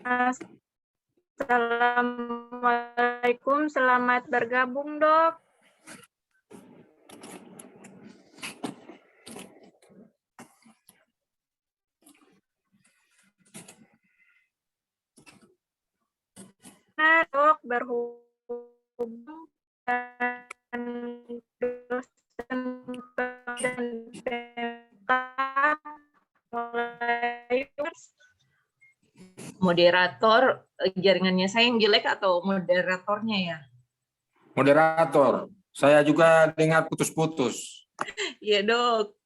Assalamualaikum, selamat bergabung, Dok. Nah, Dok, berhubung dan dosen dan PK mulai Moderator, jaringannya saya yang jelek atau moderatornya ya? Moderator, saya juga dengar putus-putus. Iya, Dok.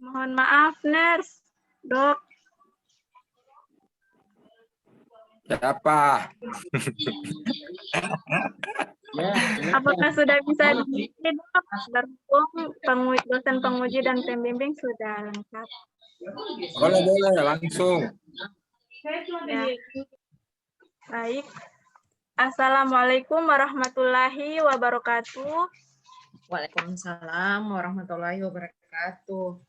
Mohon maaf, Nurse. Dok, Siapa? apakah sudah bisa diisi, Dok? Berhubung dosen penguji dan pembimbing sudah lengkap. Boleh, langsung. Ya. Baik. Assalamualaikum warahmatullahi wabarakatuh. Waalaikumsalam warahmatullahi wabarakatuh.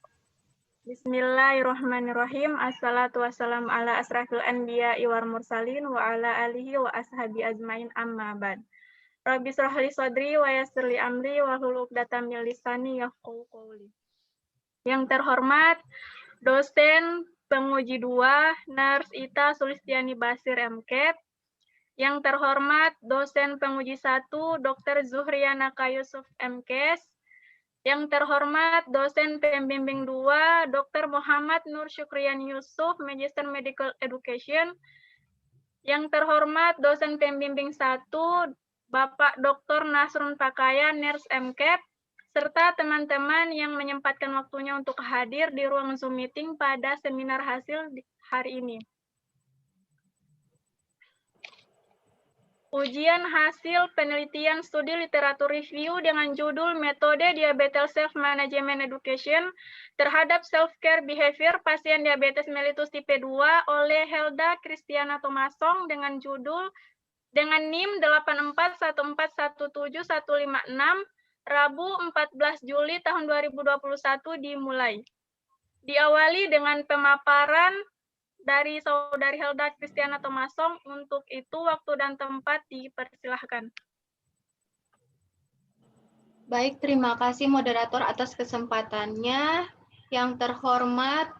Bismillahirrahmanirrahim. Assalatu wassalamu ala asrafil anbiya wal mursalin wa ala alihi wa ashabi ajmain amma ba'd. Rabbi shrah li sadri wa yassir li amri wa hlul 'uqdatam min lisani yafqahu qawli. Yang terhormat dosen penguji 2 Nurse Ita Sulistiani Basir MKEP. Yang terhormat dosen penguji 1 Dr. Zuhriana Yusuf MKes. Yang terhormat dosen pembimbing 2 Dr. Muhammad Nur Syukrian Yusuf, Magister Medical Education. Yang terhormat dosen pembimbing 1 Bapak Dr. Nasrun Pakaya, Nurse MKEP, serta teman-teman yang menyempatkan waktunya untuk hadir di ruang Zoom meeting pada seminar hasil hari ini. Ujian hasil penelitian studi literatur review dengan judul Metode Diabetes Self-Management Education terhadap Self-Care Behavior Pasien Diabetes Mellitus Tipe 2 oleh Helda Kristiana Tomasong dengan judul dengan NIM 841417156 Rabu 14 Juli tahun 2021 dimulai. Diawali dengan pemaparan dari Saudari Helda Kristiana Tomasong. Untuk itu waktu dan tempat dipersilahkan. Baik, terima kasih moderator atas kesempatannya. Yang terhormat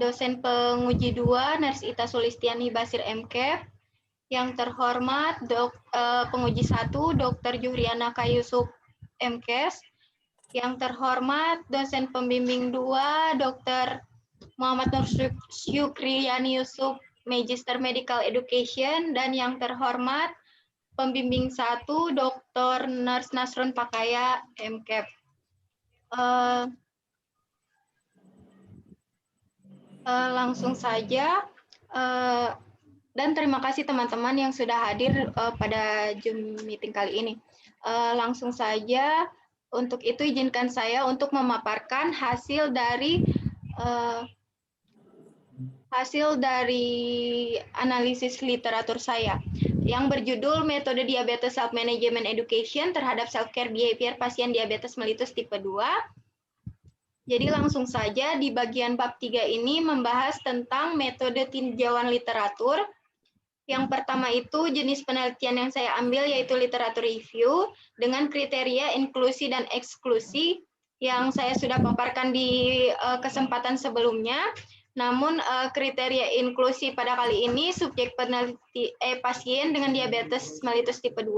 dosen penguji 2 Nurse Ita Sulistiani Basir MKEP. Yang terhormat penguji 1 Dr. Zuhriana Yusuf MKes. Yang terhormat dosen pembimbing 2 Dr. Muhammad Nur Syukriani Yusuf, Magister Medical Education, dan yang terhormat pembimbing 1 Dr. Nurse Nasrun Pakaya, MKEP. Langsung saja, dan terima kasih teman-teman yang sudah hadir pada Zoom meeting kali ini. Langsung saja, untuk itu izinkan saya untuk memaparkan hasil dari analisis literatur saya yang berjudul Metode Diabetes Self-Management Education terhadap Self-Care Behavior Pasien Diabetes Mellitus Tipe 2. Jadi langsung saja di bagian bab 3 ini membahas tentang metode tinjauan literatur. Yang pertama itu jenis penelitian yang saya ambil yaitu literatur review dengan kriteria inklusi dan eksklusi yang saya sudah paparkan di kesempatan sebelumnya. Namun kriteria inklusi pada kali ini subjek peneliti pasien dengan diabetes mellitus tipe 2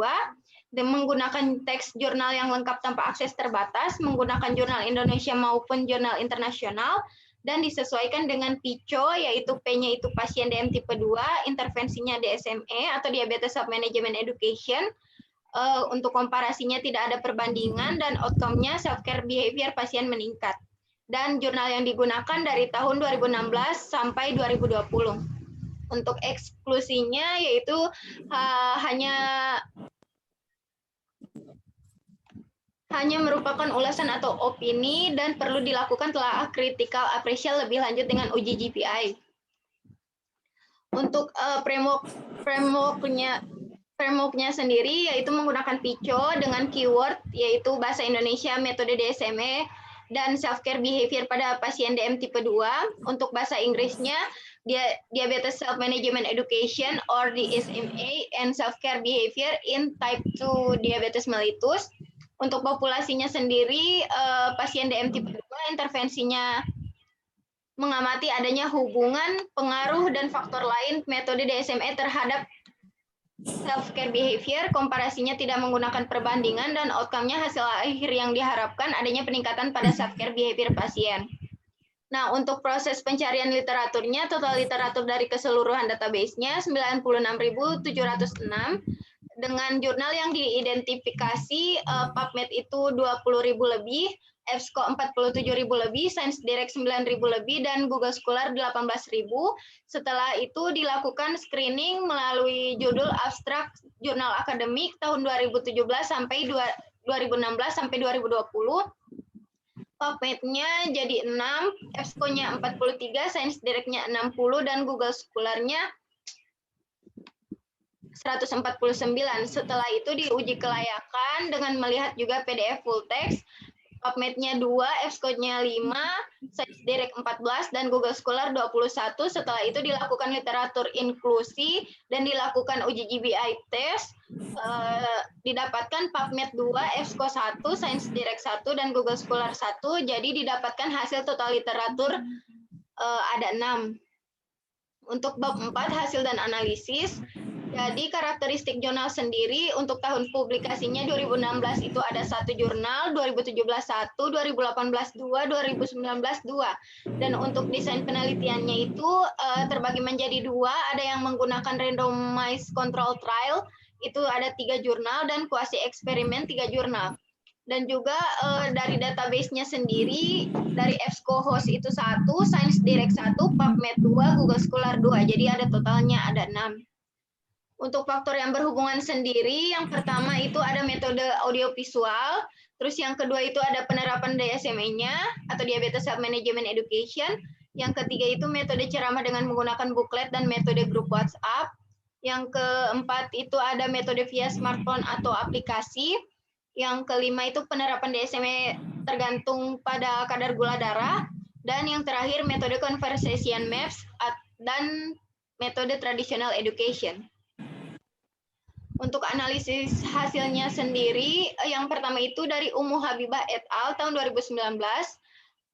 dan menggunakan teks jurnal yang lengkap tanpa akses terbatas, menggunakan jurnal Indonesia maupun jurnal internasional, dan disesuaikan dengan PICO, yaitu P-nya itu pasien DM tipe 2, intervensinya DSME atau Diabetes Self-Management Education. Untuk komparasinya tidak ada perbandingan dan outcome-nya self-care behavior pasien meningkat. Dan jurnal yang digunakan dari tahun 2016 sampai 2020. Untuk eksklusinya yaitu hanya hanya merupakan ulasan atau opini dan perlu dilakukan telah critical appraisal lebih lanjut dengan uji GPI. Untuk framework-nya sendiri yaitu menggunakan PICO dengan keyword yaitu bahasa Indonesia, metode DSM-E, dan self-care behavior pada pasien DM tipe 2. Untuk bahasa Inggrisnya, Diabetes Self-Management Education or DSMA and self-care behavior in type 2 diabetes mellitus. Untuk populasinya sendiri, pasien DM tipe 2, intervensinya mengamati adanya hubungan, pengaruh, dan faktor lain metode DSM-E terhadap self-care behavior, komparasinya tidak menggunakan perbandingan, dan outcome-nya hasil akhir yang diharapkan adanya peningkatan pada self-care behavior pasien. Nah, untuk proses pencarian literaturnya, total literatur dari keseluruhan database-nya 96.706, dengan jurnal yang diidentifikasi PubMed itu 20.000 lebih, EBSCO 47.000 lebih, Science Direct 9.000 lebih, dan Google Scholar 18.000. Setelah itu dilakukan screening melalui judul abstrak jurnal akademik tahun 2017 sampai 2016 sampai 2020. PubMed-nya jadi 6, EBSCO-nya 43, Science Direct-nya 60, dan Google Scholar-nya 149. Setelah itu diuji kelayakan dengan melihat juga PDF full text. PubMed-nya 2, EBSCO-nya 5, Science Direct 14, dan Google Scholar 21. Setelah itu dilakukan literatur inklusi dan dilakukan uji GBI test. Didapatkan PubMed 2, EBSCO 1, Science Direct 1, dan Google Scholar 1. Jadi didapatkan hasil total literatur ada 6. Untuk bab 4, hasil dan analisis. Jadi karakteristik jurnal sendiri untuk tahun publikasinya 2016 itu ada 1 jurnal, 2017 1, 2018 2, 2019 2. Dan untuk desain penelitiannya itu terbagi menjadi 2, ada yang menggunakan randomized control trial, itu ada 3 jurnal, dan kuasi eksperimen 3 jurnal. Dan juga dari database-nya sendiri, dari EBSCO host itu 1, Science Direct 1, PubMed 2, Google Scholar 2. Jadi ada totalnya ada 6. Untuk faktor yang berhubungan sendiri, yang pertama itu ada metode audiovisual, terus yang kedua itu ada penerapan DSM-nya atau Diabetes Self-Management Education, yang ketiga itu metode ceramah dengan menggunakan booklet dan metode grup WhatsApp, yang keempat itu ada metode via smartphone atau aplikasi, yang kelima itu penerapan DSM tergantung pada kadar gula darah, dan yang terakhir metode conversation maps dan metode traditional education. Untuk analisis hasilnya sendiri, yang pertama itu dari Ummu Habibah et al. Tahun 2019,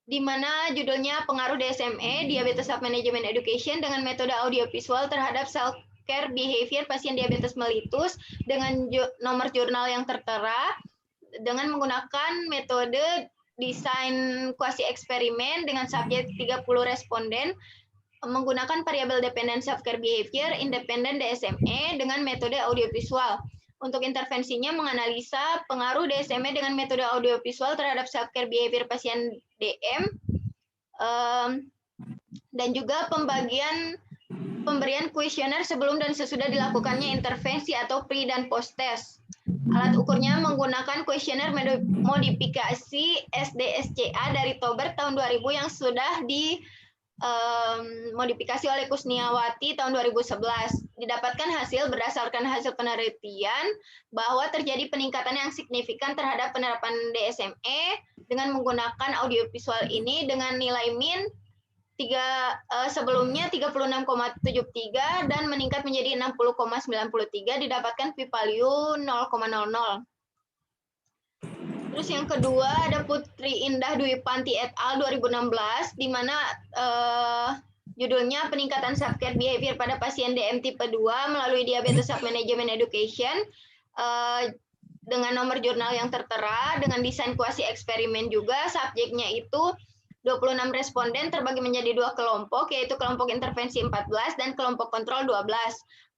di mana judulnya Pengaruh DSM-E, Diabetes Self-Management Education dengan metode audiovisual terhadap self-care behavior pasien diabetes mellitus dengan nomor jurnal yang tertera, dengan menggunakan metode desain kuasi eksperimen dengan subjek 30 responden, menggunakan variabel dependent self-care behavior, independent DSM-E dengan metode audiovisual. Untuk intervensinya menganalisa pengaruh DSM-E dengan metode audiovisual terhadap self-care behavior pasien DM, dan juga pemberian kuesioner sebelum dan sesudah dilakukannya intervensi atau pre dan post test. Alat ukurnya menggunakan kuesioner modifikasi SDSCA dari Tober tahun 2000 yang sudah modifikasi oleh Kusniawati tahun 2011. Didapatkan hasil berdasarkan hasil penelitian bahwa terjadi peningkatan yang signifikan terhadap penerapan DSM-E dengan menggunakan audiovisual ini dengan nilai min sebelumnya 36,73 dan meningkat menjadi 60,93, didapatkan p-value 0,00. Terus yang kedua ada Putri Indah Dwi Panti et al. 2016, di mana judulnya peningkatan self-care behavior pada pasien DM tipe 2 melalui Diabetes Self-Management Education, dengan nomor jurnal yang tertera, dengan desain kuasi eksperimen juga. Subjeknya itu 26 responden terbagi menjadi 2 kelompok, yaitu kelompok intervensi 14 dan kelompok kontrol 12.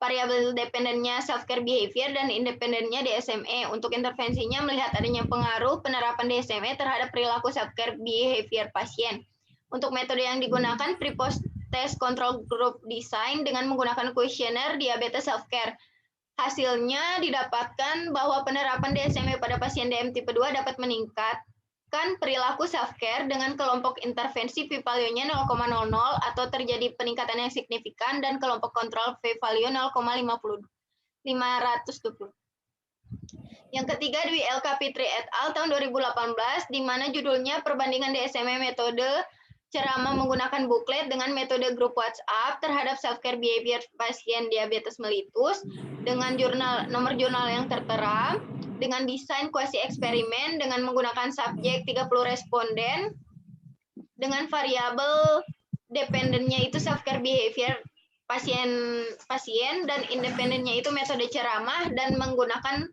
Variabel dependennya self-care behavior dan independennya DSM-E. Untuk intervensinya melihat adanya pengaruh penerapan DSM-E terhadap perilaku self-care behavior pasien. Untuk metode yang digunakan pre-post test control group design dengan menggunakan kuesioner diabetes self-care. Hasilnya didapatkan bahwa penerapan DSM pada pasien DM tipe 2 dapat meningkatkan perilaku self-care dengan kelompok intervensi p-value-nya 0,00 atau terjadi peningkatan yang signifikan dan kelompok kontrol p-value 0,520. Yang ketiga Dwi L. Kapitri et al. Tahun 2018, di mana judulnya perbandingan DSM metode ceramah menggunakan buklet dengan metode grup WhatsApp terhadap self-care behavior pasien diabetes mellitus dengan nomor jurnal yang tertera, dengan desain kuasi eksperimen dengan menggunakan subjek 30 responden, dengan variabel dependennya itu self-care behavior pasien dan independennya itu metode ceramah dan menggunakan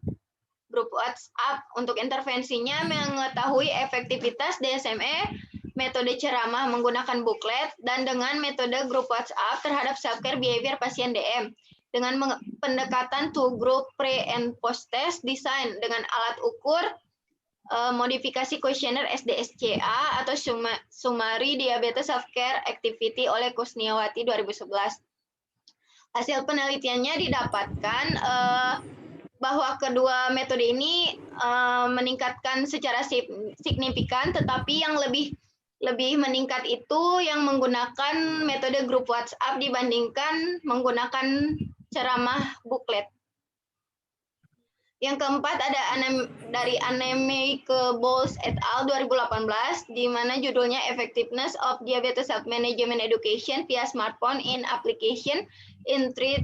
grup WhatsApp. Untuk intervensinya mengetahui efektivitas DSME metode ceramah menggunakan buklet dan dengan metode grup WhatsApp terhadap self-care behavior pasien DM dengan pendekatan two group pre and post test design dengan alat ukur modifikasi kuesioner SDSCA atau Summary Diabetes Self-Care Activity oleh Kusniawati 2011. Hasil penelitiannya didapatkan bahwa kedua metode ini meningkatkan secara signifikan, tetapi yang lebih meningkat itu yang menggunakan metode grup WhatsApp dibandingkan menggunakan ceramah buklet. Yang keempat ada dari Annemieke Bols et al. 2018, di mana judulnya Effectiveness of Diabetes Self-Management Education via Smartphone in Application in Treat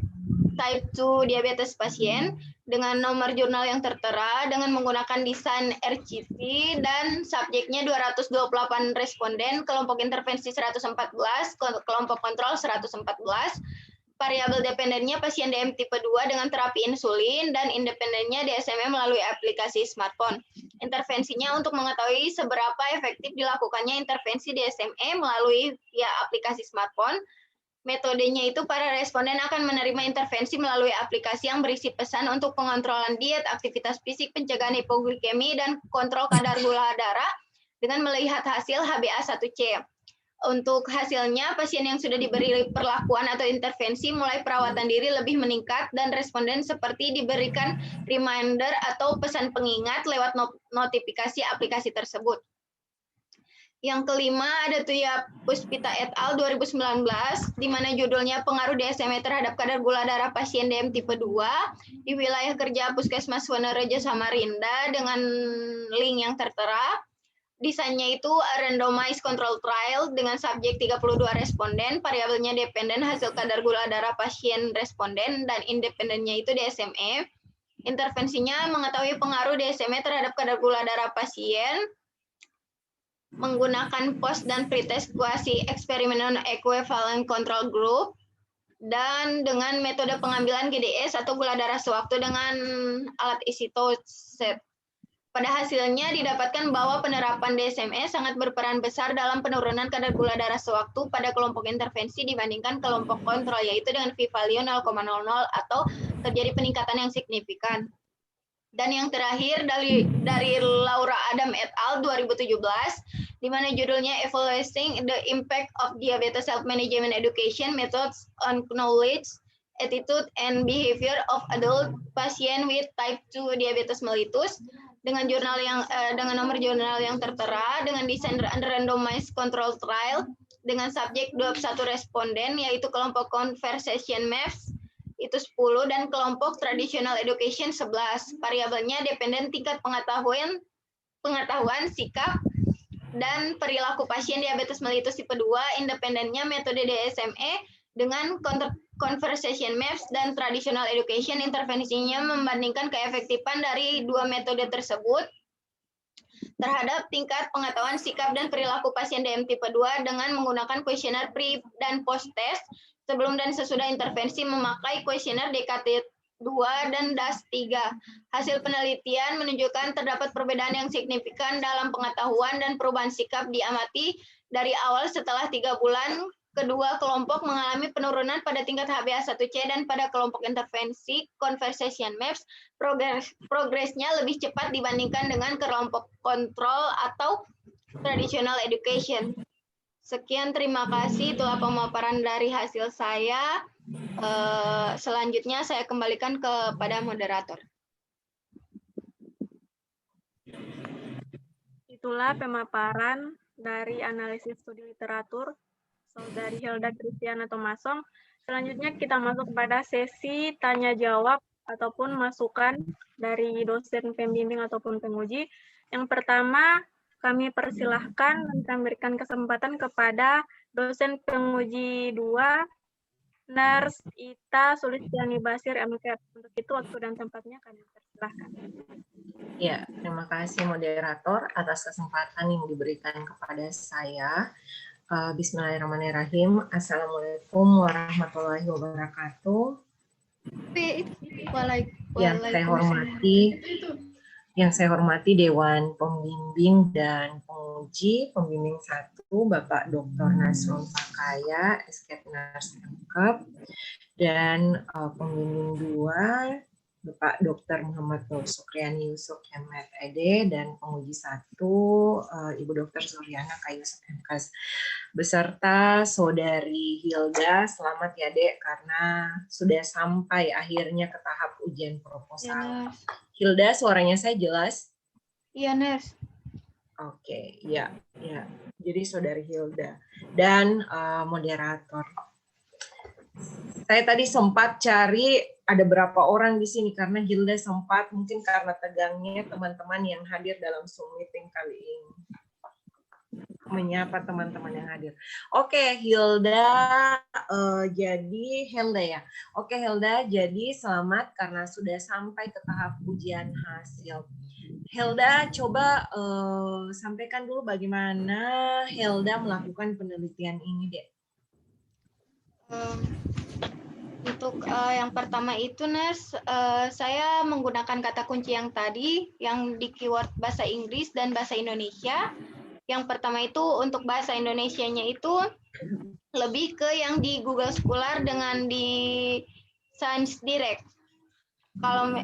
Type 2 Diabetes Patient, dengan nomor jurnal yang tertera, dengan menggunakan desain RCT dan subjeknya 228 responden, kelompok intervensi 114, kelompok kontrol 114, variabel dependennya pasien DM tipe 2 dengan terapi insulin, dan independennya DSM melalui aplikasi smartphone. Intervensinya untuk mengetahui seberapa efektif dilakukannya intervensi DSME melalui via aplikasi smartphone. Metodenya itu para responden akan menerima intervensi melalui aplikasi yang berisi pesan untuk pengontrolan diet, aktivitas fisik, pencegahan hipoglikemi, dan kontrol kadar gula darah dengan melihat hasil HbA1c. Untuk hasilnya, pasien yang sudah diberi perlakuan atau intervensi mulai perawatan diri lebih meningkat dan responden seperti diberikan reminder atau pesan pengingat lewat notifikasi aplikasi tersebut. Yang kelima ada Tuya Puspita et al. 2019, di mana judulnya Pengaruh DSME terhadap kadar gula darah pasien DM tipe 2 di wilayah kerja Puskesmas Wonorejo Samarinda dengan link yang tertera. Desainnya itu randomized control trial dengan subjek 32 responden, variabelnya dependen hasil kadar gula darah pasien responden, dan independennya itu DSME. Intervensinya mengetahui pengaruh DSME terhadap kadar gula darah pasien menggunakan post dan pretest kuasi eksperimen non-equivalent control group, dan dengan metode pengambilan GDS atau gula darah sewaktu dengan alat EasyToset. Pada hasilnya didapatkan bahwa penerapan DSME sangat berperan besar dalam penurunan kadar gula darah sewaktu pada kelompok intervensi dibandingkan kelompok kontrol, yaitu dengan p-value 0,00 atau terjadi peningkatan yang signifikan. Dan yang terakhir dari Laura Adam et al. 2017, di mana judulnya Evaluating the Impact of Diabetes Self-Management Education Methods on Knowledge, Attitude, and Behavior of Adult Patient with Type 2 Diabetes Mellitus, dengan nomor jurnal yang tertera, dengan desain randomized control trial, dengan subjek 21 responden, yaitu kelompok conversation maps itu 10 dan kelompok traditional education 11. Variabelnya dependen tingkat pengetahuan, sikap, dan perilaku pasien diabetes mellitus tipe 2, independennya metode DSME dengan conversation maps dan traditional education. Intervensinya membandingkan keefektifan dari dua metode tersebut terhadap tingkat pengetahuan sikap dan perilaku pasien DM tipe 2 dengan menggunakan kuesioner pre dan post test sebelum dan sesudah intervensi memakai kuesioner DKT2 dan DAS3. Hasil penelitian menunjukkan terdapat perbedaan yang signifikan dalam pengetahuan dan perubahan sikap diamati dari awal setelah 3 bulan. Kedua kelompok mengalami penurunan pada tingkat HbA1c, dan pada kelompok intervensi conversation maps progresnya lebih cepat dibandingkan dengan kelompok kontrol atau traditional education. Sekian, terima kasih. Itulah pemaparan dari hasil saya. Selanjutnya saya kembalikan kepada moderator. Itulah pemaparan dari analisis studi literatur Saudari Hilda Kristiana Thomasong. Selanjutnya kita masuk pada sesi tanya jawab ataupun masukan dari dosen pembimbing ataupun penguji. Yang pertama, kami persilahkan dan memberikan kesempatan kepada dosen penguji 2, Nurse Ita Sulistiani Basir MK. Untuk itu waktu dan tempatnya kami persilahkan. Ya, terima kasih moderator atas kesempatan yang diberikan kepada saya. Bismillahirrahmanirrahim. Assalamualaikum warahmatullahi wabarakatuh. Yang saya hormati Dewan Pembimbing dan Penguji Pembimbing 1, Bapak Dr. Nasrul Fakaya, Esket Nurse MKep, dan Pembimbing 2, Bapak Dr. Muhammad Nur Sukriani Yusuf MMed ED, dan Penguji 1, Ibu Dr. Suryana Kayus MKes, beserta Saudari Hilda. Selamat ya Dek, karena sudah sampai akhirnya ke tahap ujian proposal. Ya, Hilda, suaranya saya jelas? iya, Nurse. Oke, ya. Jadi Saudari Hilda dan moderator. Saya tadi sempat cari ada berapa orang di sini karena Hilda sempat, mungkin karena tegangnya teman-teman yang hadir dalam Zoom meeting kali ini, menyapa teman-teman yang hadir. Oke, Hilda, jadi Hilda ya. Oke, Hilda, jadi selamat karena sudah sampai ke tahap ujian hasil. Hilda, coba sampaikan dulu bagaimana Hilda melakukan penelitian ini, Dek. Untuk yang pertama itu, Nurse, saya menggunakan kata kunci yang tadi, yang di keyword bahasa Inggris dan bahasa Indonesia. Yang pertama itu untuk bahasa Indonesianya itu lebih ke yang di Google Scholar dengan di Science Direct. Kalau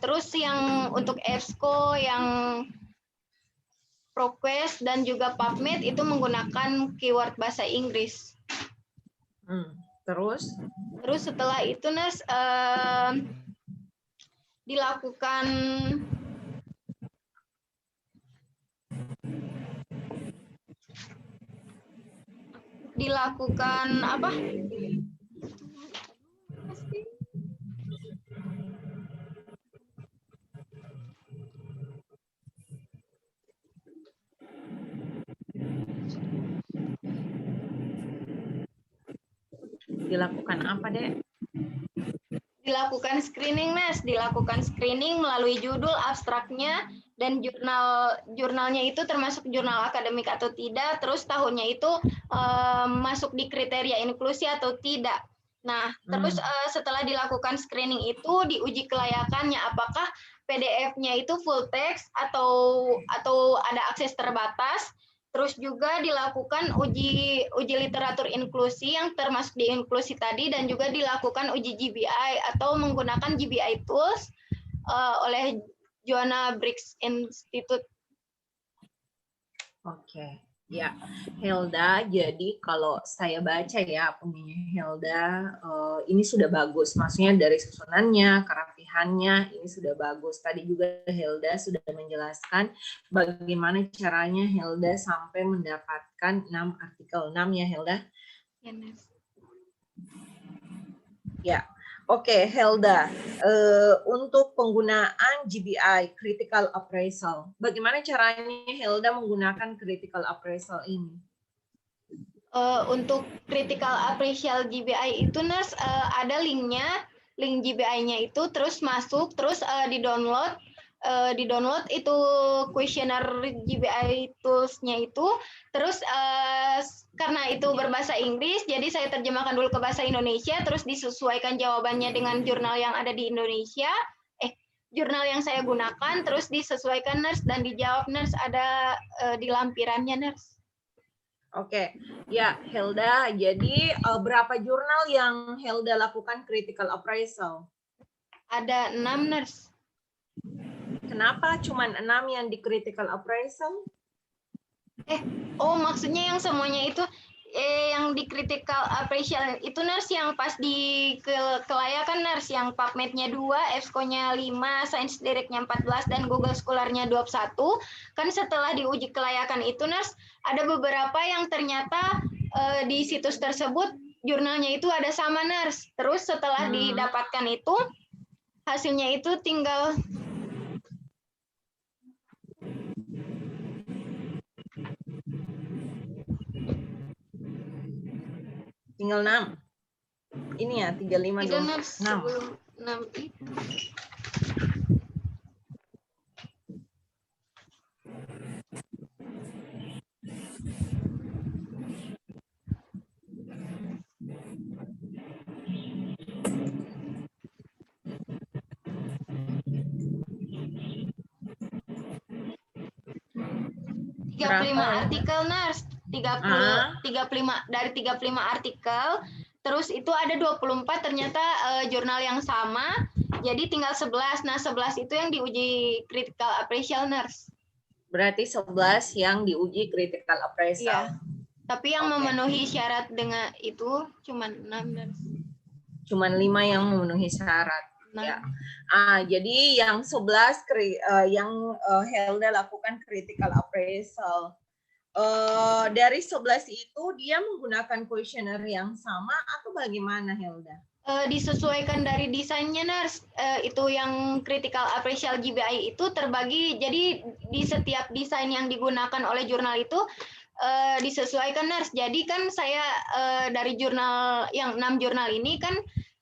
terus yang untuk EBSCO, yang ProQuest dan juga PubMed itu menggunakan keyword bahasa Inggris. Terus Setelah itu, Nurse, dilakukan apa? dilakukan apa, Dek? Dilakukan screening, Nes. Dilakukan screening melalui judul, abstraknya, dan jurnalnya itu termasuk jurnal akademik atau tidak, terus tahunnya itu masuk di kriteria inklusi atau tidak. Nah, terus setelah dilakukan screening itu diuji kelayakannya, apakah PDF-nya itu full text atau ada akses terbatas. Terus juga dilakukan uji literatur inklusi yang termasuk di inklusi tadi, dan juga dilakukan uji GBI atau menggunakan GBI tools oleh Joanna Briggs Institute. Oke. Ya, Hilda, jadi kalau saya baca ya punya Hilda, ini sudah bagus. Maksudnya dari susunannya, kerapihannya, ini sudah bagus. Tadi juga Hilda sudah menjelaskan bagaimana caranya Hilda sampai mendapatkan 6 artikel. 6 ya, Hilda? Ya. Oke, Hilda, untuk penggunaan GBI, Critical Appraisal, bagaimana caranya Hilda menggunakan Critical Appraisal ini? Untuk Critical Appraisal GBI itu, Nurse, ada linknya, link GBI-nya itu, terus masuk, terus di-download itu questionnaire GBI tools-nya itu, terus karena itu berbahasa Inggris, jadi saya terjemahkan dulu ke bahasa Indonesia, terus disesuaikan jawabannya dengan jurnal yang ada di Indonesia, jurnal yang saya gunakan, terus disesuaikan, Nurse, dan dijawab, Nurse, ada di lampirannya, Nurse. Oke, ya Hilda, jadi berapa jurnal yang Hilda lakukan critical appraisal? Ada 6, Nurse. Kenapa cuma 6 yang di critical appraisal? Maksudnya yang semuanya itu yang di critical appraisal itu nurse yang pas di kelayakan nurse yang PubMed-nya 2, EBSCO-nya 5, Science Direct-nya 14 dan Google Scholar-nya 21. Kan setelah diuji kelayakan itu nurse ada beberapa yang ternyata di situs tersebut jurnalnya itu ada sama nurse. Terus setelah didapatkan itu hasilnya itu tinggal Tinggal 6. Ini ya 35 itu dong. nurse 6. sebelum 6 itu. Berapa? Artikel nurse 35 dari 35 artikel, terus itu ada 24 ternyata jurnal yang sama, jadi tinggal 11. Nah 11 itu yang diuji critical appraisal nurse. Berarti 11 yang diuji critical appraisal. Iya. Tapi yang memenuhi syarat dengan itu cuman 6 nurse. Cuman 5 yang memenuhi syarat. Ya. Jadi yang 11 yang Helda lakukan critical appraisal. Dari 11 itu dia menggunakan kuesioner yang sama atau bagaimana Helda? Disesuaikan dari desainnya nurse. Itu yang critical appraisal GBI itu terbagi, jadi di setiap desain yang digunakan oleh jurnal itu disesuaikan nurse. Jadi kan saya dari jurnal yang 6 jurnal ini kan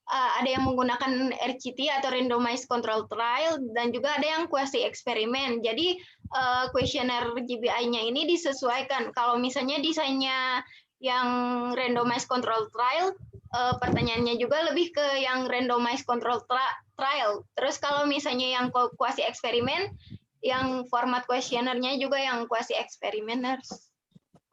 ada yang menggunakan RCT atau randomized control trial dan juga ada yang quasi eksperimen. Jadi kuesioner GBI-nya ini disesuaikan. Kalau misalnya desainnya yang randomized control trial, pertanyaannya juga lebih ke yang randomized control trial. Terus kalau misalnya yang quasi eksperimen, yang format kuesionernya juga yang quasi eksperimeners.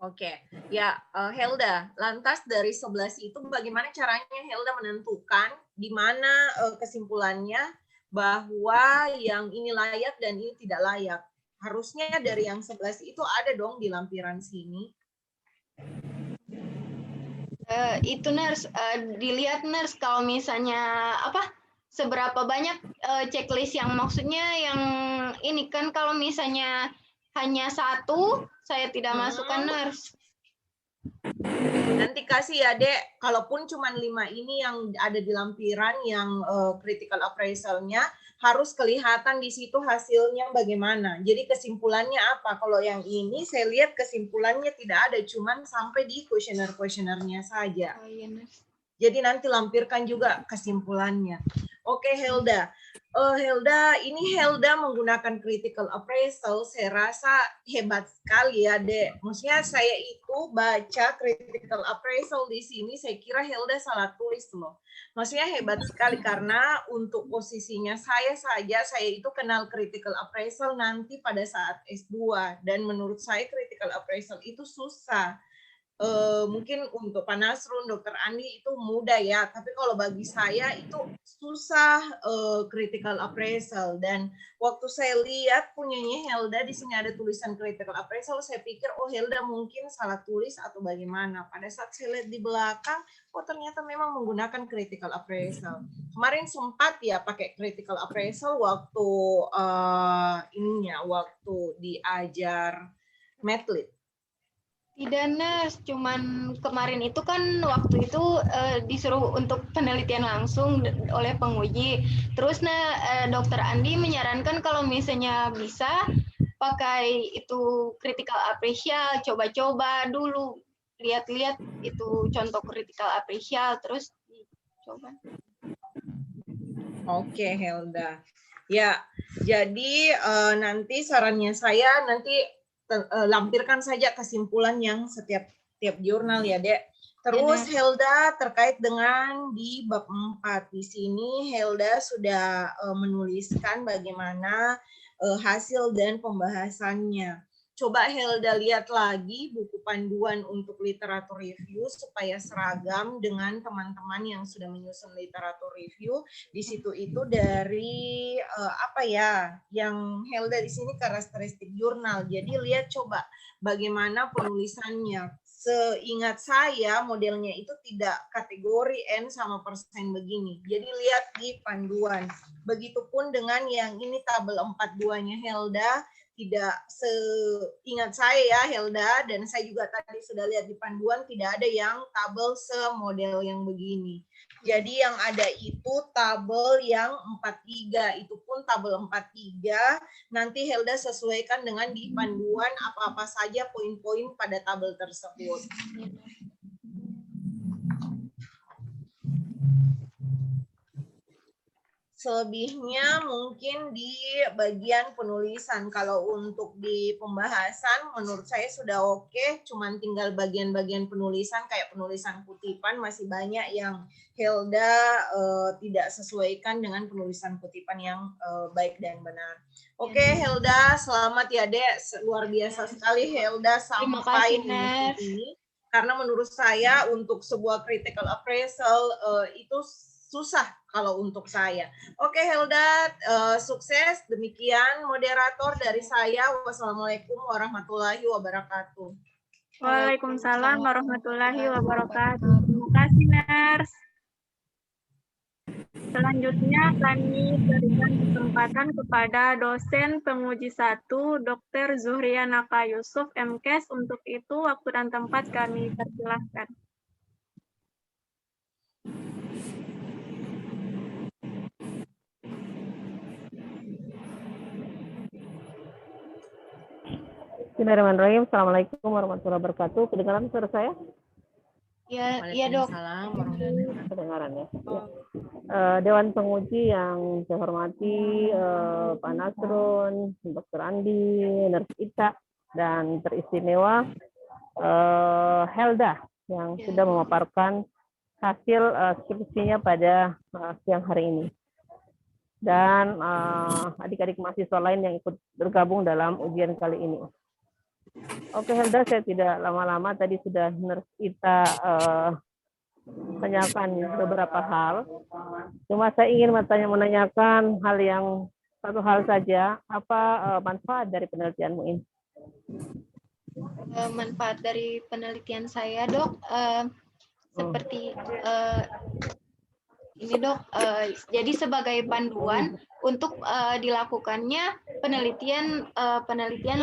Oke, ya Helda, lantas dari 11 itu bagaimana caranya Helda menentukan di mana kesimpulannya bahwa yang ini layak dan ini tidak layak? Harusnya dari yang 11 itu ada dong di lampiran sini. Itu nurse, dilihat nurse kalau misalnya seberapa banyak checklist yang maksudnya yang ini kan kalau misalnya hanya 1 saya tidak masukkan nurse. Nanti kasih ya Dek, kalaupun cuma 5 ini yang ada di lampiran yang critical appraisal-nya harus kelihatan di situ hasilnya bagaimana. Jadi kesimpulannya apa? Kalau yang ini saya lihat kesimpulannya tidak ada, cuman sampai di kuesioner-kuesionernya saja. Oh, iya, nurse. Jadi nanti lampirkan juga kesimpulannya. Oke Helda, Helda ini Helda menggunakan critical appraisal, saya rasa hebat sekali ya Dek. Maksudnya saya itu baca critical appraisal di sini, saya kira Helda salah tulis loh. Maksudnya hebat sekali karena untuk posisinya saya saja, saya itu kenal critical appraisal nanti pada saat S2 dan menurut saya critical appraisal itu susah. Mungkin untuk Pak Nasrun, Dr. Andi itu mudah ya, tapi kalau bagi saya itu susah critical appraisal. Dan waktu saya lihat punyanya Helda di sini ada tulisan critical appraisal, saya pikir oh Helda mungkin salah tulis atau bagaimana. Pada saat saya lihat di belakang, oh ternyata memang menggunakan critical appraisal. Kemarin sempat ya pakai critical appraisal waktu waktu diajar Medlit. Tidak nurse, cuman kemarin itu kan waktu itu disuruh untuk penelitian langsung oleh penguji. Terus Dokter Andi menyarankan kalau misalnya bisa pakai itu critical appraisal, coba-coba dulu, lihat-lihat itu contoh critical appraisal, terus coba. Oke Helda. Ya, jadi nanti sarannya saya nanti lampirkan saja kesimpulan yang setiap jurnal ya Dek. Terus Helda terkait dengan di bab 4 di sini Helda sudah menuliskan bagaimana hasil dan pembahasannya. Coba Helda lihat lagi buku panduan untuk literatur review supaya seragam dengan teman-teman yang sudah menyusun literatur review. Di situ itu dari yang Helda di sini karakteristik jurnal. Jadi lihat coba bagaimana penulisannya. seingat saya modelnya itu tidak kategori N sama persen begini. Jadi lihat di panduan. Begitupun dengan yang ini tabel 42-nya Helda, tidak seingat saya ya Helda, dan saya juga tadi sudah lihat di panduan tidak ada yang tabel semodel yang begini. Jadi yang ada itu tabel yang 43, itu pun tabel 43, nanti Helda sesuaikan dengan di panduan apa-apa saja poin-poin pada tabel tersebut. Selebihnya mungkin di bagian penulisan. Kalau untuk di pembahasan menurut saya sudah oke, cuman tinggal bagian-bagian penulisan kayak penulisan kutipan masih banyak yang Helda tidak sesuaikan dengan penulisan kutipan yang baik dan benar. Oke Helda, selamat ya Dek. Luar biasa sekali Helda sampai di sini. Karena menurut saya untuk sebuah critical appraisal itu susah kalau untuk saya. Oke Helda, sukses. Demikian moderator dari saya. Wassalamualaikum warahmatullahi wabarakatuh. Waalaikumsalam warahmatullahi wabarakatuh. Terima kasih, Ners. Selanjutnya kami berikan kesempatan kepada dosen penguji 1, Dr. Zuhrianaka Yusuf, MKes. Untuk itu, waktu dan tempat kami persilahkan. Bismillahirrahmanirrahim. Assalamualaikum warahmatullahi wabarakatuh. Kedengaran suara saya? Ya dok. Kedengaran ya. Dewan penguji yang saya hormati, Pak Nasrun, Dr. Andi, Nurse Ita, dan teristimewa Helda yang sudah memaparkan hasil skripsinya pada siang hari ini. Dan adik-adik mahasiswa lain yang ikut bergabung dalam ujian kali ini. Oke Helda, saya tidak lama-lama, tadi sudah Nurse Ita menanyakan beberapa hal. Cuma saya ingin menanyakan satu hal saja, apa manfaat dari penelitianmu ini? Manfaat dari penelitian saya dok, seperti ini dok, jadi sebagai panduan untuk dilakukannya penelitian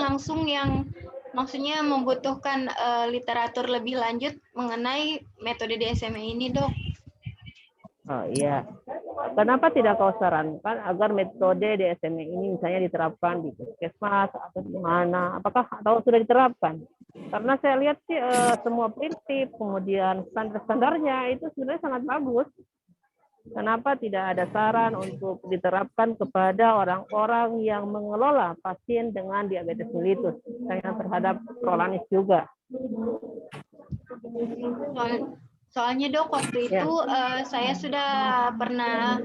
langsung yang maksudnya membutuhkan literatur lebih lanjut mengenai metode DSM ini dok. Oh iya, kenapa tidak kau sarankan agar metode DSM ini misalnya diterapkan di puskesmas atau di mana? Apakah atau sudah diterapkan? Karena saya lihat sih semua prinsip kemudian standar-standarnya itu sebenarnya sangat bagus. Kenapa tidak ada saran untuk diterapkan kepada orang-orang yang mengelola pasien dengan diabetes mellitus, yang terhadap prolanis juga? Soalnya dok, waktu itu saya sudah pernah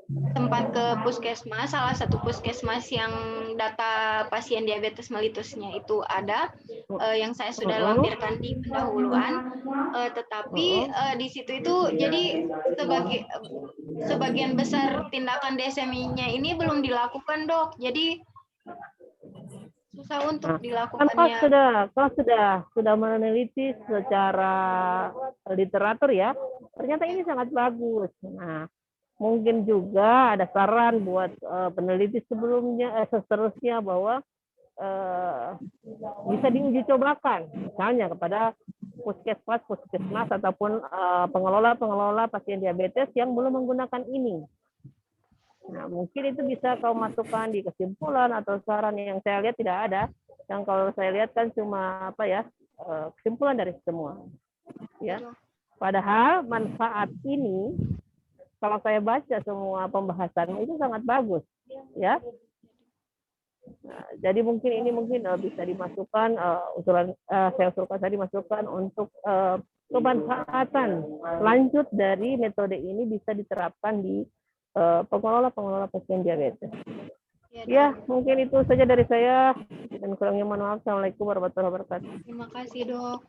sempat ke puskesmas, salah satu puskesmas yang data pasien diabetes mellitusnya itu ada, yang saya sudah lampirkan di pendahuluan, tetapi di situ itu jadi sebagian besar tindakan DSM-nya ini belum dilakukan dok, jadi susah untuk dilakukannya. Kau sudah meneliti secara literatur ya, ternyata ini sangat bagus. Nah, mungkin juga ada saran buat peneliti seterusnya bahwa bisa diuji cobakan, misalnya kepada puskesmas ataupun pengelola pasien diabetes yang belum menggunakan ini. Nah, mungkin itu bisa kau masukkan di kesimpulan atau saran yang saya lihat tidak ada. Yang kalau saya lihat kan cuma kesimpulan dari semua. Ya. Padahal manfaat ini kalau saya baca semua pembahasan itu sangat bagus, ya. Nah, jadi mungkin ini bisa dimasukkan saya usulkan tadi masukkan untuk kemanfaatan lanjut dari metode ini bisa diterapkan di pengelola pasien diabetes. Ya, mungkin itu saja dari saya dan kurangnya mohon maaf. Assalamualaikum warahmatullahi wabarakatuh. Terima kasih dok.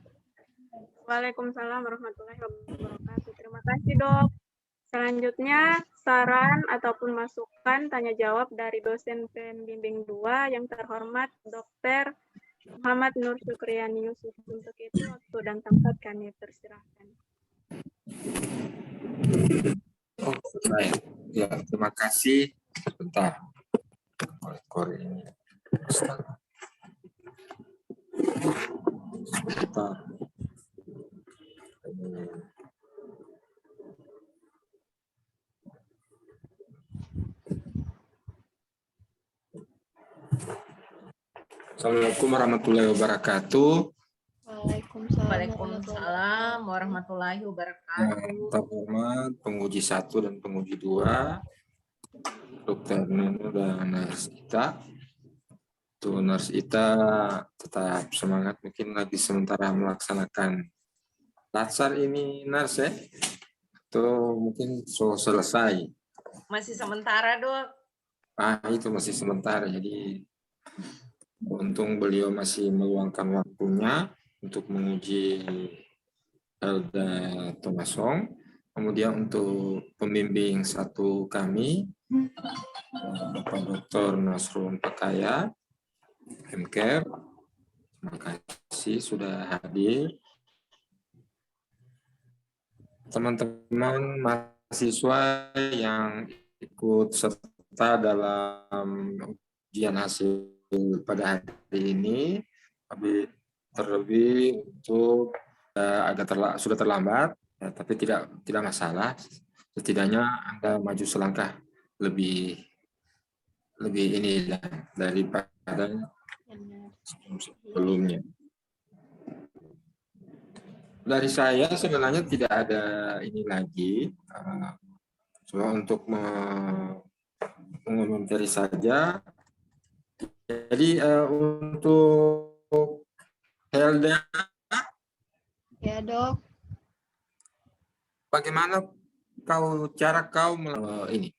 Waalaikumsalam warahmatullahi wabarakatuh. Terima kasih dok. Selanjutnya, saran ataupun masukan tanya jawab dari dosen pembimbing 2 yang terhormat Dr. Muhammad Nur Syukriani Yusuf. Untuk itu waktu dan tempat kami persilahkan. Oh, baik. Ya, terima kasih. Bentar. Korek ini. Bentar. Assalamualaikum warahmatullahi wabarakatuh. Waalaikumsalam warahmatullahi Ya, wabarakatuh. terhormat penguji 1 dan penguji 2, Dr. Nunu dan Nurse Ita. Tuh, Nurse Ita tetap semangat, mungkin lagi sementara melaksanakan latsar ini, Nurse ya. Atau mungkin selesai. Masih sementara, Dok. Itu masih sementara, jadi untung beliau masih meluangkan waktunya untuk menguji Elda Tomasong. Kemudian untuk pembimbing 1 kami, Bapak Dr. Nasrul Pakaya, MCare, terima kasih sudah hadir. Teman-teman mahasiswa yang ikut serta dalam ujian hasil pada hari ini, terlebih untuk sudah terlambat, ya, tapi tidak masalah. Setidaknya Anda maju selangkah lebih inilah daripada sebelumnya. Dari saya sebenarnya tidak ada ini lagi, cuma untuk mengomentari saja. Jadi untuk Helda, Ya, Dok. bagaimana cara kau ini?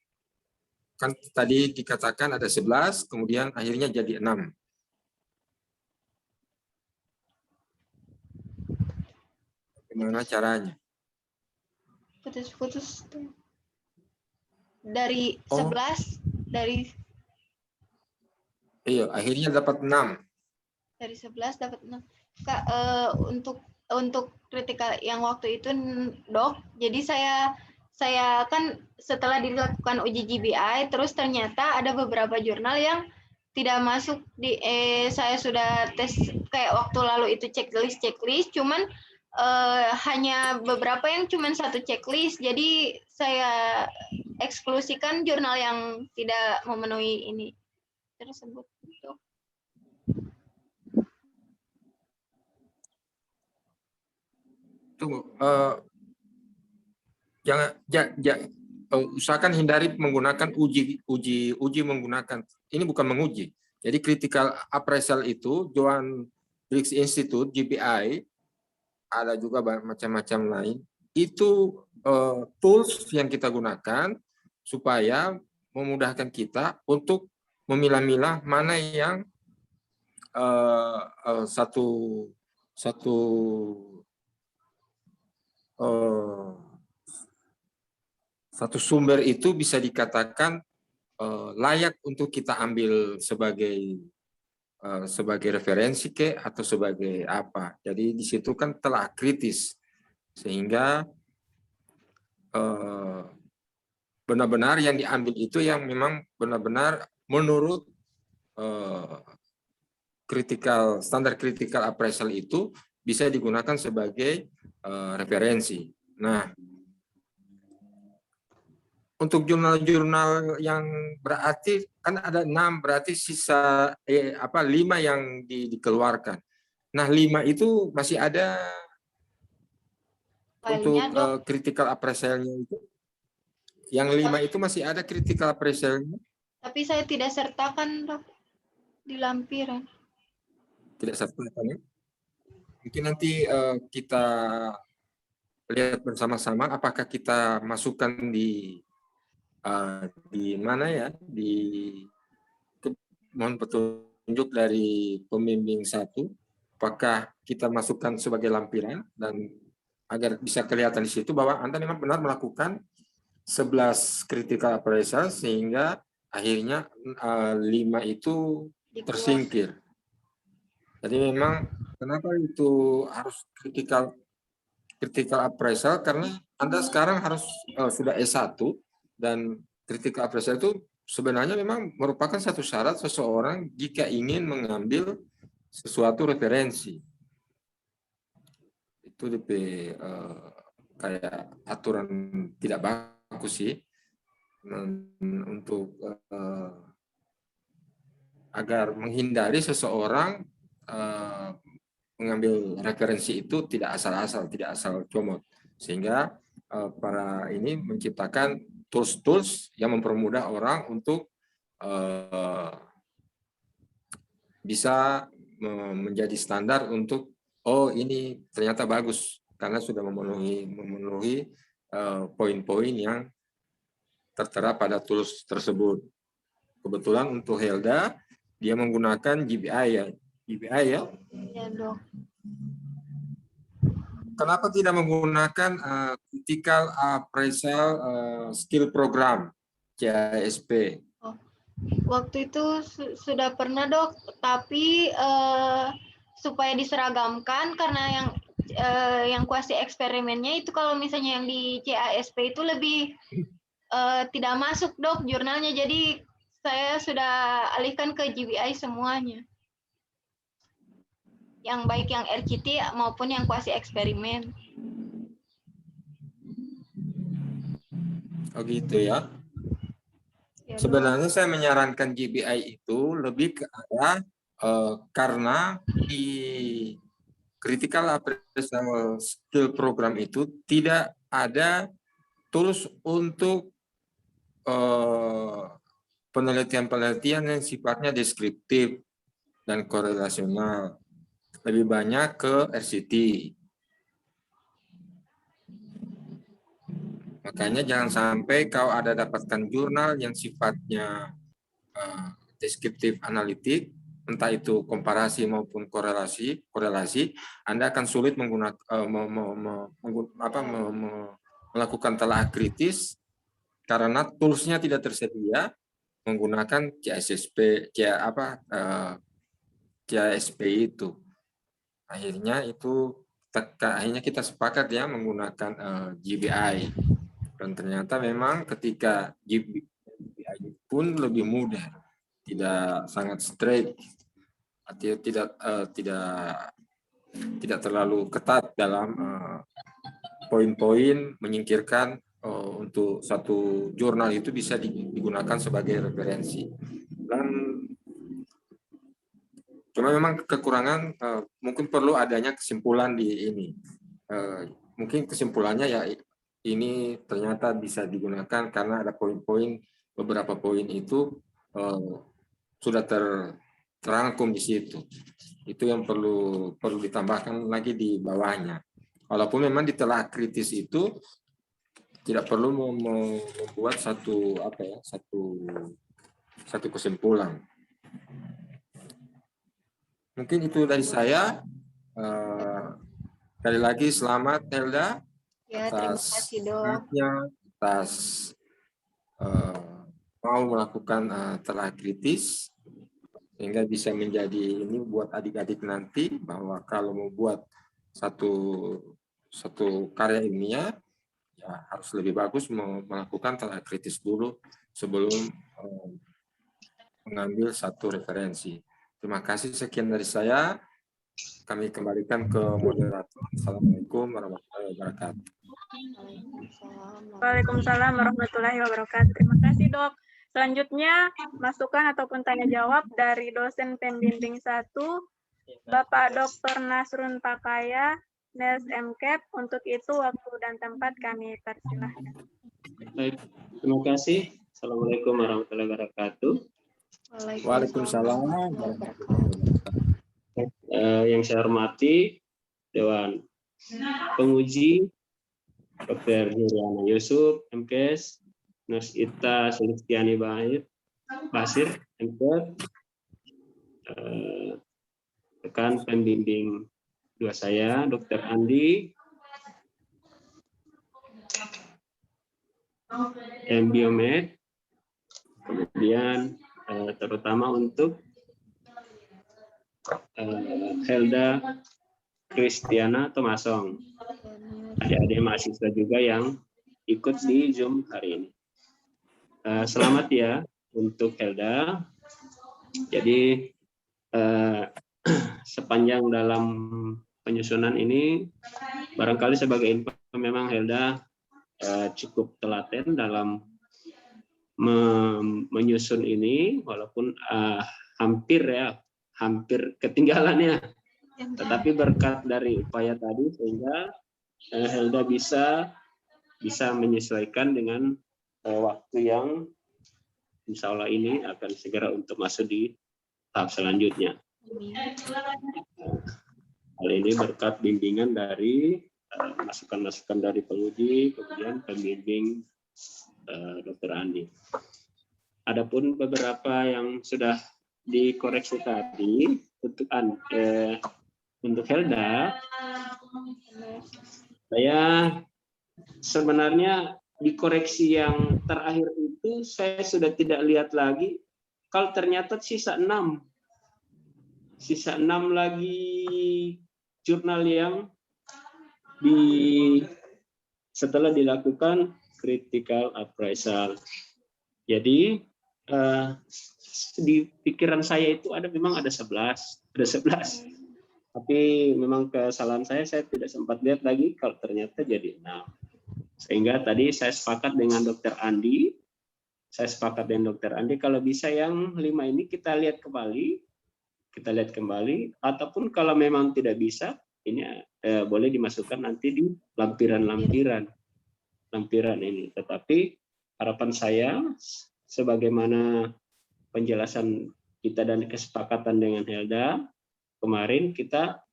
Kan tadi dikatakan ada 11, kemudian akhirnya jadi 6. Bagaimana caranya? Putus-putus tuh. Dari 11, Iya, akhirnya dapat 6. dari 11 dapat 6. Kak, untuk kritikal yang waktu itu, Dok, jadi saya kan setelah dilakukan uji GBI, terus ternyata ada beberapa jurnal yang tidak masuk di saya sudah tes kayak waktu lalu itu checklist, cuman hanya beberapa yang cuman 1 checklist, jadi saya eksklusikan jurnal yang tidak memenuhi ini tersebut. Tunggu, usahakan hindari menggunakan uji menggunakan, ini bukan menguji. Jadi critical appraisal itu Johan Briggs Institute GBI, ada juga macam-macam lain. Itu tools yang kita gunakan supaya memudahkan kita untuk memilah-milah mana yang satu sumber itu bisa dikatakan layak untuk kita ambil sebagai referensi atau sebagai apa. Jadi di situ kan telah kritis, sehingga benar-benar yang diambil itu yang memang benar-benar menurut standar critical appraisal itu bisa digunakan sebagai referensi. Nah, untuk jurnal-jurnal yang berarti kan ada 6, berarti sisa 5 yang dikeluarkan. Nah, 5 itu masih ada untuk critical appraisalnya itu. Yang 5 itu masih ada critical appraisalnya. Tapi saya tidak sertakan, Dok, di lampiran. Tidak sertakan ya? Mungkin nanti kita lihat bersama-sama apakah kita masukkan di mana ya, mohon petunjuk dari pembimbing 1, apakah kita masukkan sebagai lampiran dan agar bisa kelihatan di situ bahwa Anda memang benar melakukan 11 critical appraisal sehingga akhirnya 5 itu tersingkir. Jadi memang kenapa itu harus critical appraisal, karena Anda sekarang harus sudah S1, dan critical appraisal itu sebenarnya memang merupakan satu syarat seseorang jika ingin mengambil sesuatu referensi. Itu DP kayak aturan tidak bagus sih, untuk agar menghindari seseorang mengambil referensi itu tidak asal-asal, tidak asal comot, sehingga para ini menciptakan tools-tools yang mempermudah orang untuk bisa menjadi standar untuk ini ternyata bagus karena sudah memenuhi poin-poin yang tertera pada tools tersebut. Kebetulan untuk Helda dia menggunakan GBI ya. GBI ya. Ya, Dok. Kenapa tidak menggunakan critical appraisal skill program CASP? Waktu itu sudah pernah, Dok, tapi supaya diseragamkan karena yang kuasi eksperimennya itu kalau misalnya yang di CASP itu lebih tidak masuk, Dok, jurnalnya. Jadi saya sudah alihkan ke GBI semuanya. Yang baik yang RCT maupun yang kuasi eksperimen. Oh gitu ya. Ya, Sebenarnya saya menyarankan GBI itu lebih ke arah karena di critical appraisal skill program itu tidak ada tools untuk penelitian-penelitian yang sifatnya deskriptif dan korelasional. Lebih banyak ke RCT. Makanya jangan sampai kau ada dapatkan jurnal yang sifatnya deskriptif analitik, entah itu komparasi maupun korelasi, Anda akan sulit melakukan telah kritis karena toolsnya tidak tersedia menggunakan CASP itu. Akhirnya kita sepakat ya menggunakan GBI, dan ternyata memang ketika GBI pun lebih mudah, tidak sangat straight, artinya tidak terlalu ketat dalam poin-poin menyingkirkan untuk satu jurnal itu bisa digunakan sebagai referensi. Dan cuma memang kekurangan mungkin perlu adanya kesimpulan di ini. Mungkin kesimpulannya ya ini ternyata bisa digunakan karena ada poin-poin, beberapa poin itu sudah terangkum di situ. Itu yang perlu ditambahkan lagi di bawahnya. Walaupun memang di telah kritis itu tidak perlu membuat satu kesimpulan. Mungkin itu dari saya. Sekali lagi selamat Helda. Ya, terima kasih, Dok. Atas mau melakukan telah kritis sehingga bisa menjadi ini buat adik-adik nanti, bahwa kalau mau buat satu karya ilmiah ya harus lebih bagus melakukan telah kritis dulu sebelum mengambil satu referensi. Terima kasih, sekian dari saya. Kami kembalikan ke moderator. Assalamualaikum warahmatullahi wabarakatuh. Waalaikumsalam warahmatullahi wabarakatuh. Terima kasih, Dok. Selanjutnya, masukan ataupun tanya jawab dari dosen pembimbing 1, Bapak Dr. Nasrun Pakaya, NELS MCAP. Untuk itu, waktu dan tempat kami persilahkan. Baik, terima kasih. Assalamualaikum warahmatullahi wabarakatuh. Waalaikumsalam. Yang saya hormati Dewan Penguji Dr. Nuriana Yusuf, MKes, Nurse Ita Sulistiani Basir, MKes, rekan pembimbing 2 saya, Dr. Andi, Biomed, kemudian terutama untuk Helda Kristiana Tomasong, adik-adik mahasiswa juga yang ikut di Zoom hari ini. Selamat ya untuk Helda. Jadi sepanjang dalam penyusunan ini, barangkali sebagai info memang Helda cukup telaten dalam menyusun ini, walaupun hampir ketinggalannya. Tetapi berkat dari upaya tadi sehingga Helda bisa menyesuaikan dengan waktu yang insya Allah ini akan segera untuk masuk di tahap selanjutnya. Hal ini berkat bimbingan dari masukan-masukan dari penguji, kemudian pembimbing Dr. Andi. Adapun beberapa yang sudah dikoreksi tadi untuk Helda, saya sebenarnya di koreksi yang terakhir itu saya sudah tidak lihat lagi. Kalau ternyata sisa 6 lagi jurnal yang setelah dilakukan critical appraisal. Jadi di pikiran saya itu memang ada 11. Tapi memang kesalahan saya tidak sempat lihat lagi kalau ternyata jadi 6. Sehingga tadi saya sepakat dengan Dr. Andi. Kalau bisa yang 5 ini kita lihat kembali, ataupun kalau memang tidak bisa, ini boleh dimasukkan nanti di lampiran ini. Tetapi harapan saya, sebagaimana penjelasan kita dan kesepakatan dengan Helda kemarin, kita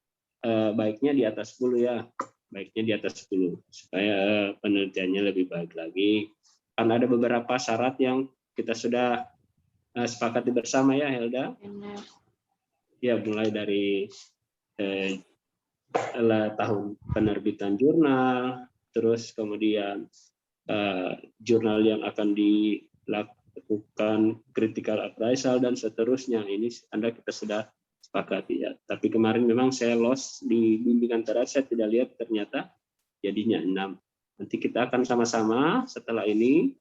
baiknya di atas 10 ya. Baiknya di atas 10 supaya penelitiannya lebih baik lagi. Karena ada beberapa syarat yang kita sudah sepakati bersama ya Helda. Ya, mulai dari tahun penerbitan jurnal, terus kemudian jurnal yang akan dilakukan critical appraisal dan seterusnya. Ini kita sudah sepakati ya. Tapi kemarin memang saya lost di bimbingan terakhir, saya tidak lihat ternyata jadinya 6. Nanti kita akan sama-sama setelah ini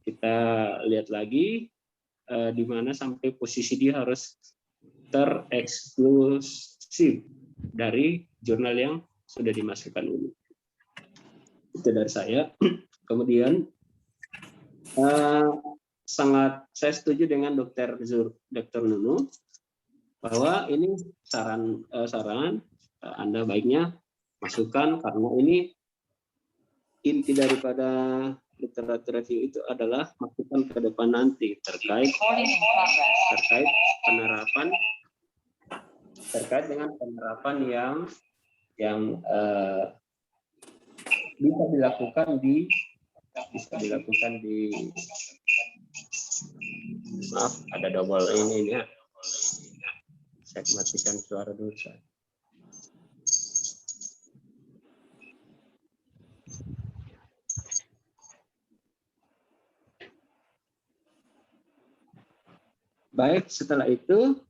kita lihat lagi di mana sampai posisi dia harus tereksklusif dari jurnal yang sudah dimasukkan ini. Itu dari saya. Kemudian saya setuju dengan Dr. Nunu bahwa ini saran Anda baiknya masukkan, karena ini inti daripada literatur review itu adalah masukan ke depan nanti terkait dengan penerapan yang bisa dilakukan di maaf ada double ini ya. Saya matikan suara dulu. Baik, setelah itu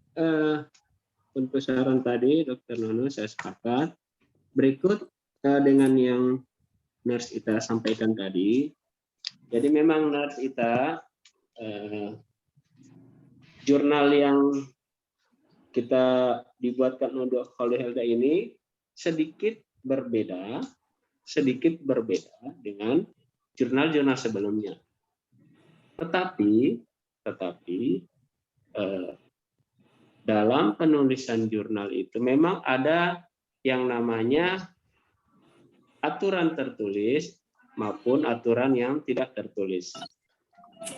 untuk saran tadi Dr. Nono saya sepakat. Berikut dengan yang Nurse Ita sampaikan tadi. Jadi memang Nurse Ita jurnal yang kita dibuatkan oleh Helda ini sedikit berbeda dengan jurnal-jurnal sebelumnya. Tetapi dalam penulisan jurnal itu memang ada yang namanya aturan tertulis maupun aturan yang tidak tertulis.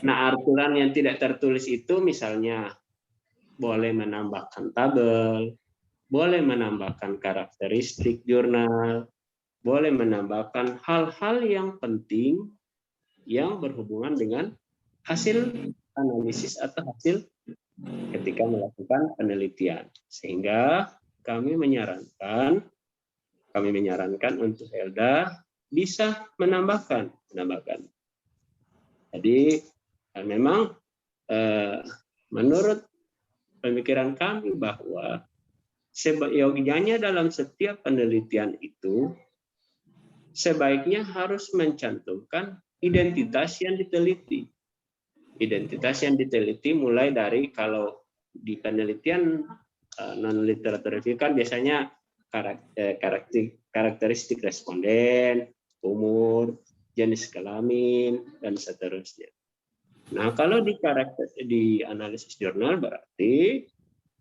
Nah, aturan yang tidak tertulis itu misalnya boleh menambahkan tabel, boleh menambahkan karakteristik jurnal, boleh menambahkan hal-hal yang penting yang berhubungan dengan hasil analisis atau hasil ketika melakukan penelitian. Sehingga kami menyarankan untuk Helda bisa menambahkan. Jadi memang menurut pemikiran kami bahwa seyogianya dalam setiap penelitian itu sebaiknya harus mencantumkan identitas yang diteliti. Identitas yang diteliti mulai dari, kalau di penelitian non-literatur review kan biasanya karakteristik responden, umur, jenis kelamin, dan seterusnya. Nah, kalau di analisis jurnal berarti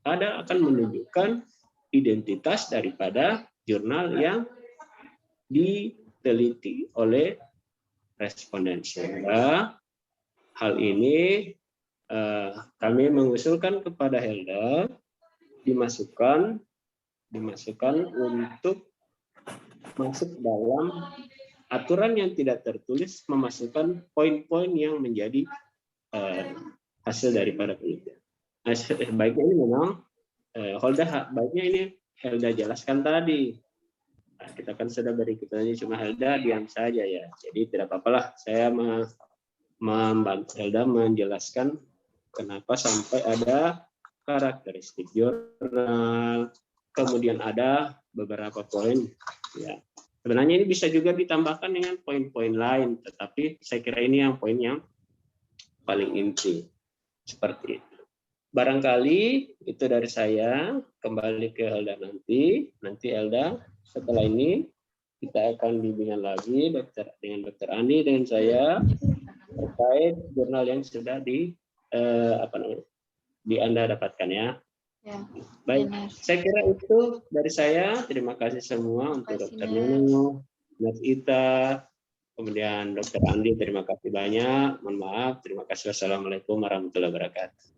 akan menunjukkan identitas daripada jurnal yang diteliti oleh responden. Sehingga hal ini kami mengusulkan kepada Helda dimasukkan untuk masuk dalam aturan yang tidak tertulis, memasukkan poin-poin yang menjadi hasil daripada penelitian. Baiknya ini memang baiknya ini Helda jelaskan tadi. Nah, kita kan sudah beri kitanya, cuma Helda diam saja ya. Jadi tidak apa-apalah, saya membantu Helda menjelaskan kenapa sampai ada karakteristik jurnal, kemudian ada beberapa poin. Ya, sebenarnya ini bisa juga ditambahkan dengan poin-poin lain, tetapi saya kira ini yang poin yang paling inti. Seperti itu. Barangkali itu dari saya. Kembali ke Helda nanti. Nanti Helda setelah ini kita akan bimbingan lagi dengan Dr. Andi dan saya terkait jurnal yang sudah di Anda dapatkan ya. Ya. Baik, saya kira itu dari saya. Terima kasih semua untuk Dr. Nunu, Mas Ita, kemudian Dr. Andi, terima kasih banyak. Mohon maaf, terima kasih. Wassalamualaikum warahmatullahi wabarakatuh.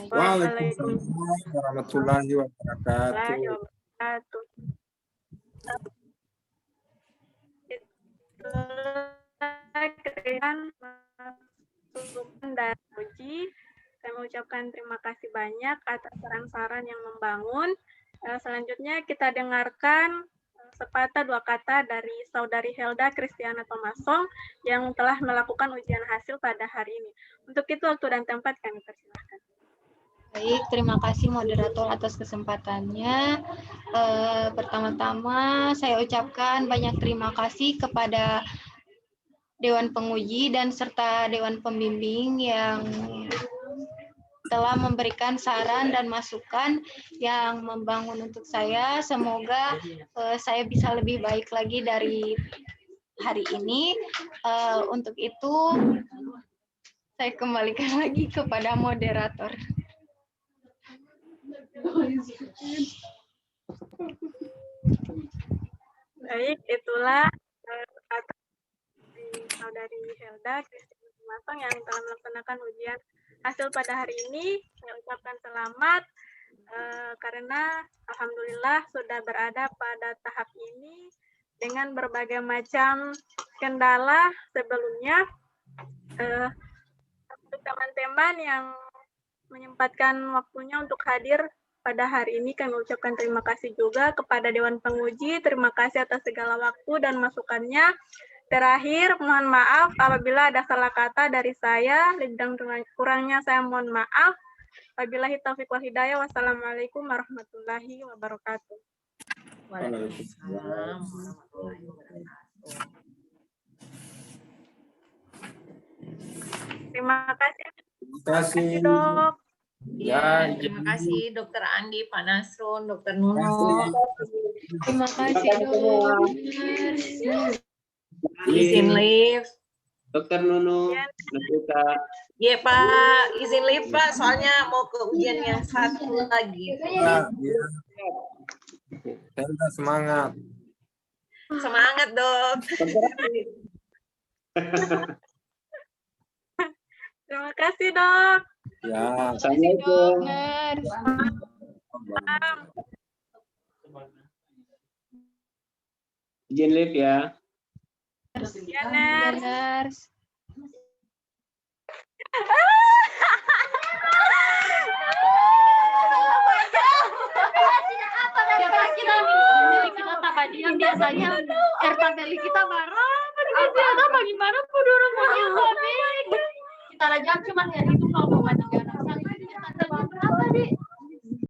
Waalaikumsalam warahmatullahi wabarakatuh. Dan uji, saya mengucapkan terima kasih banyak atas saran-saran yang membangun. Selanjutnya kita dengarkan sepatah dua kata dari Saudari Helda Kristiana Thomasong yang telah melakukan ujian hasil pada hari ini. Untuk itu waktu dan tempat kami persilahkan. Baik, terima kasih moderator atas kesempatannya. Pertama-tama saya ucapkan banyak terima kasih kepada Dewan Penguji dan serta Dewan Pembimbing yang telah memberikan saran dan masukan yang membangun untuk saya. Semoga saya bisa lebih baik lagi dari hari ini. Untuk itu, saya kembalikan lagi kepada moderator. Baik, itulah Saudari Helda Kristiana Thomasong yang telah melaksanakan ujian hasil pada hari ini. Saya ucapkan selamat karena alhamdulillah sudah berada pada tahap ini dengan berbagai macam kendala sebelumnya. Untuk teman-teman yang menyempatkan waktunya untuk hadir pada hari ini, kami ucapkan terima kasih juga kepada Dewan Penguji. Terima kasih atas segala waktu dan masukannya. Terakhir, mohon maaf apabila ada salah kata dari saya, lebih dan kurangnya saya mohon maaf. Wabillahi taufiq wal hidayah. Wassalamualaikum warahmatullahi wabarakatuh. Waalaikumsalam warahmatullahi wabarakatuh. Terima kasih. Terima kasih, Dok. Ya, terima kasih Dr. Andi, Pak Nasrun, Dr. Nuno. Terima kasih, Dok. Izin live. Dr. Nuno, Nasita. Iya Pak, izin live Pak, soalnya mau ke ujian yang satu lagi. Ya. Helda semangat. Semangat Dok. Terima kasih, Dok. Ya. Assalamualaikum. Izin live ya. Ya, Ners. Kita tambah diam biasanya RTBL kita marah. Ternyata bagaimana pudurun kita rajam cuma hari itu kalau mau mati berapa, Dik?